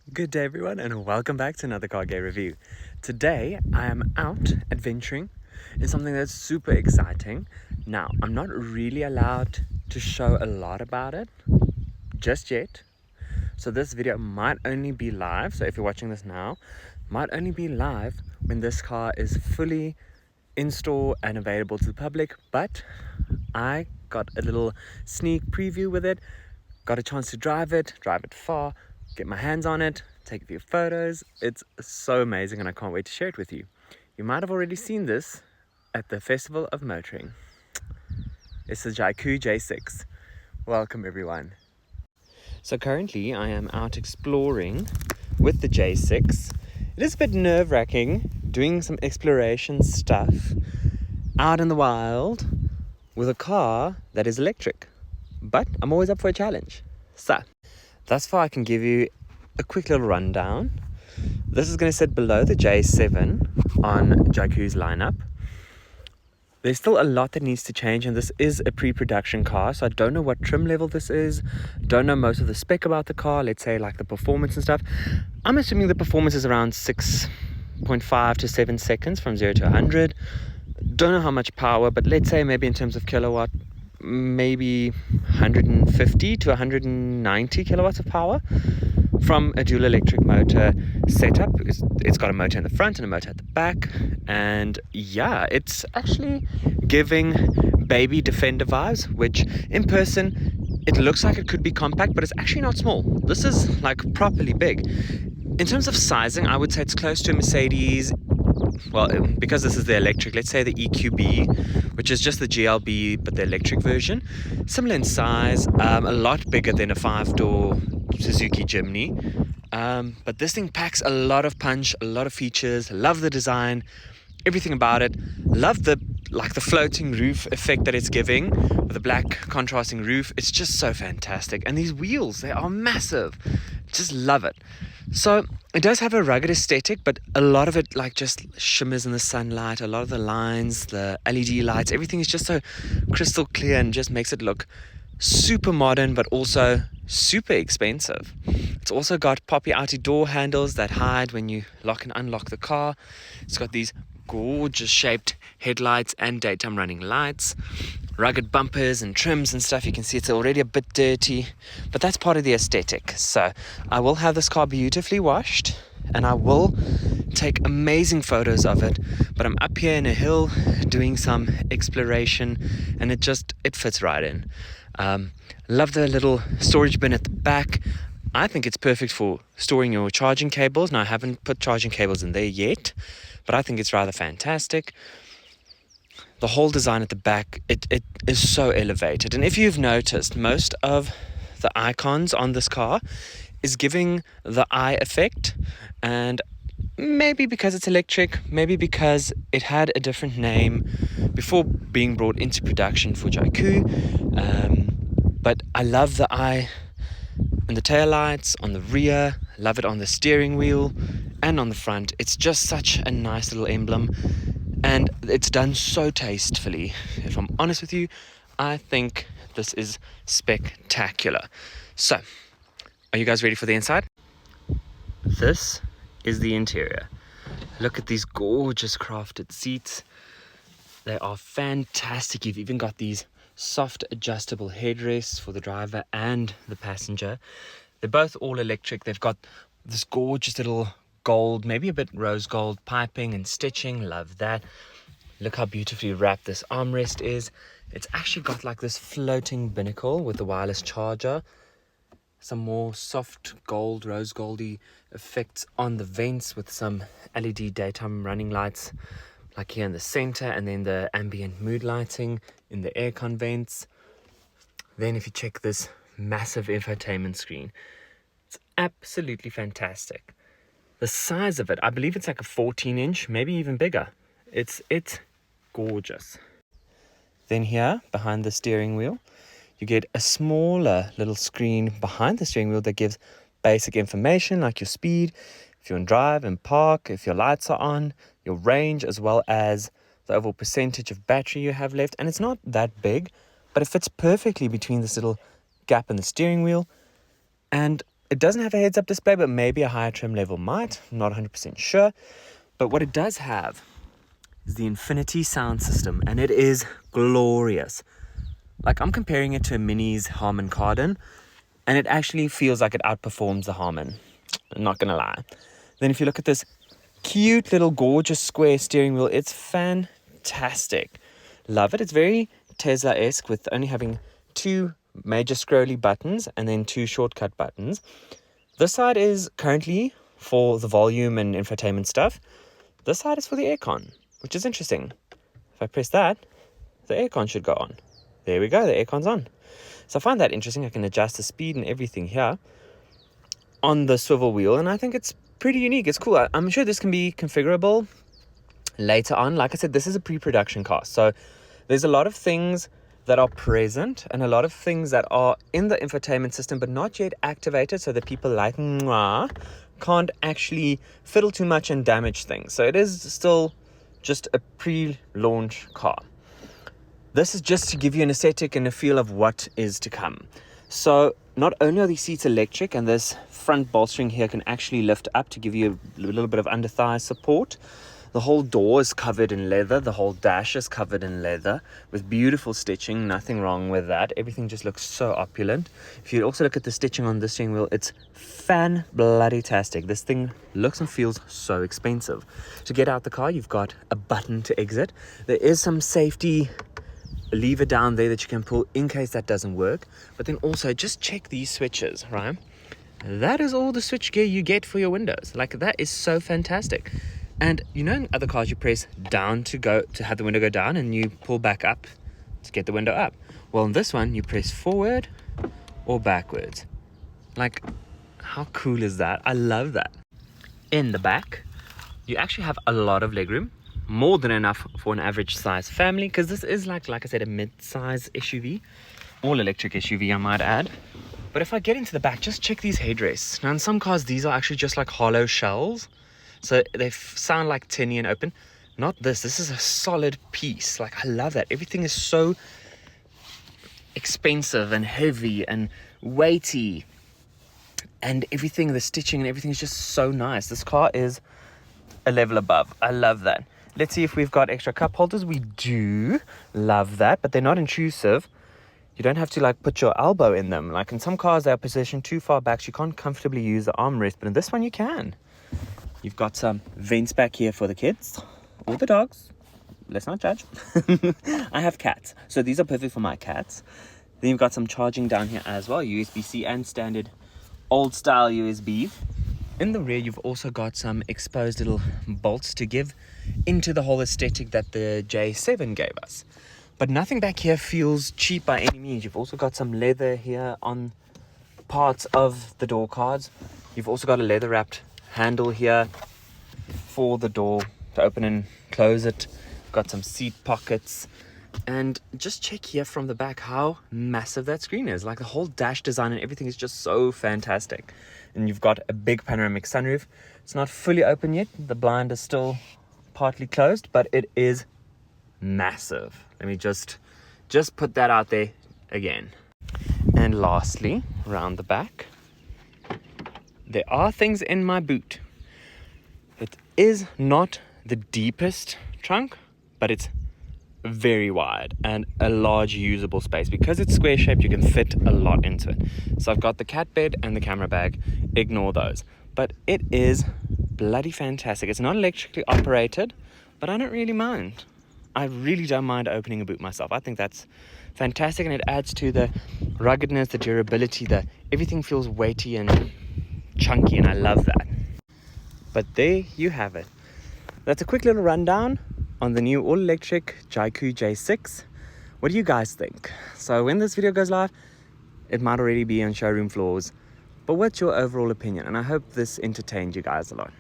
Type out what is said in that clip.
Good day everyone and welcome back to another car gear review. Today I am out adventuring in something that's super exciting. Now I'm not really allowed to show a lot about it just yet. So this video might only be live, so if you're watching this now, might only be live when this car is fully in store and available to the public, but I got a little sneak preview with it, got a chance to drive it far, get my hands on it, take a few photos. It's so amazing and I can't wait to share it with you. You might have already seen this at the Festival of Motoring. It's the Jaecoo J6. Welcome everyone. So currently I am out exploring with the J6. It is a bit nerve-wracking doing some exploration stuff out in the wild with a car that is electric, but I'm always up for a challenge. So thus far I can give you a quick little rundown. This is going to sit below the J7 on Jaecoo's lineup. There's still a lot that needs to change, and this is a pre-production car, so I don't know what trim level this is, don't know most of the spec about the car, let's say like the performance and stuff. I'm assuming the performance is around 6.5 to 7 seconds from 0 to 100. Don't know how much power, but let's say maybe in terms of kilowatt, maybe 150 to 190 kilowatts of power from a dual electric motor setup. It's got a motor in the front and a motor at the back, and yeah, it's actually giving baby Defender vibes, which in person it looks like it could be compact, but it's actually not small. This is like properly big. In terms of sizing, I would say it's close to a Mercedes. Well, because this is the electric, let's say the EQB, which is just the GLB but the electric version. Similar in size, a lot bigger than a 5-door Suzuki Jimny. But this thing packs a lot of punch, a lot of features. Love the design, everything about it. Love the floating roof effect that it's giving with the black contrasting roof. It's just so fantastic. And these wheels, they are massive. Just love it. So it does have a rugged aesthetic, but a lot of it like just shimmers in the sunlight. A lot of the lines, the LED lights, everything is just so crystal clear and just makes it look super modern, but also super expensive. It's also got poppy outy door handles that hide when you lock and unlock the car. It's got these gorgeous shaped headlights and daytime running lights, rugged bumpers and trims and stuff. You can see it's already a bit dirty, but that's part of the aesthetic. So I will have this car beautifully washed and I will take amazing photos of it, but I'm up here in a hill doing some exploration and it fits right in. Love the little storage bin at the back. I think it's perfect for storing your charging cables. Now I haven't put charging cables in there yet, but I think it's rather fantastic. The whole design at the back, it is so elevated. And if you've noticed, most of the icons on this car is giving the eye effect. And maybe because it's electric, maybe because it had a different name before being brought into production for Jaecoo. But I love the eye and the taillights on the rear. Love it on the steering wheel and on the front. It's just such a nice little emblem. And it's done so tastefully. If I'm honest with you, I think this is spectacular. So, are you guys ready for the inside? This is the interior. Look at these gorgeous crafted seats. They are fantastic. You've even got these soft adjustable headrests for the driver and the passenger. They're both all electric. They've got this gorgeous little gold, maybe a bit rose gold piping and stitching. Love that. Look how beautifully wrapped this armrest is. It's actually got like this floating binnacle with the wireless charger. Some more soft gold, rose goldy effects on the vents with some LED daytime running lights like here in the center, and then the ambient mood lighting in the aircon vents. Then if you check this massive infotainment screen, it's absolutely fantastic. The size of it, I believe it's like a 14-inch, maybe even bigger. It's gorgeous. Then here, behind the steering wheel, you get a smaller little screen behind the steering wheel that gives basic information like your speed, if you're in drive and park, if your lights are on, your range, as well as the overall percentage of battery you have left. And it's not that big, but it fits perfectly between this little gap in the steering wheel. And It doesn't have a heads-up display, but maybe a higher trim level might. I'm not 100% sure. But what it does have is the Infinity sound system, and it is glorious. Like, I'm comparing it to a Mini's Harman Kardon, and it actually feels like it outperforms the Harman. I'm not gonna lie. Then if you look at this cute little gorgeous square steering wheel, it's fantastic. Love it. It's very Tesla-esque, with only having 2 major scrolly buttons and then 2 shortcut buttons. This side is currently for the volume and infotainment stuff. This side is for the aircon, which is interesting. If I press that, the aircon should go on. There we go, the aircon's on. So I find that interesting. I can adjust the speed and everything here on the swivel wheel, and I think it's pretty unique. It's cool. I'm sure this can be configurable later on. Like I said, this is a pre-production car, so there's a lot of things that are present and a lot of things that are in the infotainment system but not yet activated, so that people like can't actually fiddle too much and damage things. So it is still just a pre-launch car. This is just to give you an aesthetic and a feel of what is to come. So not only are these seats electric, and this front bolstering here can actually lift up to give you a little bit of under thigh support. The whole door is covered in leather. The whole dash is covered in leather with beautiful stitching. Nothing wrong with that. Everything just looks so opulent. If you also look at the stitching on the steering wheel, it's fan-bloody-tastic. This thing looks and feels so expensive. To get out the car, you've got a button to exit. There is some safety lever down there that you can pull in case that doesn't work. But then also just check these switches, right? That is all the switch gear you get for your windows. Like, that is so fantastic. And you know, in other cars you press down to have the window go down, and you pull back up to get the window up. Well, in this one you press forward or backwards. Like, how cool is that? I love that. In the back you actually have a lot of legroom, more than enough for an average size family, because this is like I said, a mid-size SUV, all electric SUV I might add. But if I get into the back, just check these headrests. Now in some cars these are actually just like hollow shells, so they sound like tinny and open. Not this. This is a solid piece. Like, I love that. Everything is so expensive and heavy and weighty. And everything, the stitching and everything is just so nice. This car is a level above. I love that. Let's see if we've got extra cup holders. We do. Love that. But they're not intrusive. You don't have to like put your elbow in them. Like in some cars, they are positioned too far back, so you can't comfortably use the armrest. But in this one, you can. You've got some vents back here for the kids or the dogs. Let's not judge. I have cats, so these are perfect for my cats. Then you've got some charging down here as well, USB-C and standard old style USB. In the rear, you've also got some exposed little bolts to give into the whole aesthetic that the J7 gave us. But nothing back here feels cheap by any means. You've also got some leather here on parts of the door cards. You've also got a leather wrapped handle here for the door to open and close it. Got some seat pockets, and just check here from the back how massive that screen is. Like, the whole dash design and everything is just so fantastic. And you've got a big panoramic sunroof. It's not fully open yet, the blind is still partly closed, but it is massive. Let me just put that out there again. And lastly, around the back, there are things in my boot. It is not the deepest trunk, but it's very wide and a large usable space. Because it's square shaped, you can fit a lot into it. So I've got the cat bed and the camera bag. Ignore those. But it is bloody fantastic. It's not electrically operated, but I don't really mind. I really don't mind opening a boot myself. I think that's fantastic, and it adds to the ruggedness, the durability, everything feels weighty and chunky, and I love that. But there you have it. That's a quick little rundown on the new all-electric Jaecoo J6. What do you guys think? So when this video goes live, it might already be on showroom floors. But what's your overall opinion? And I hope this entertained you guys a lot.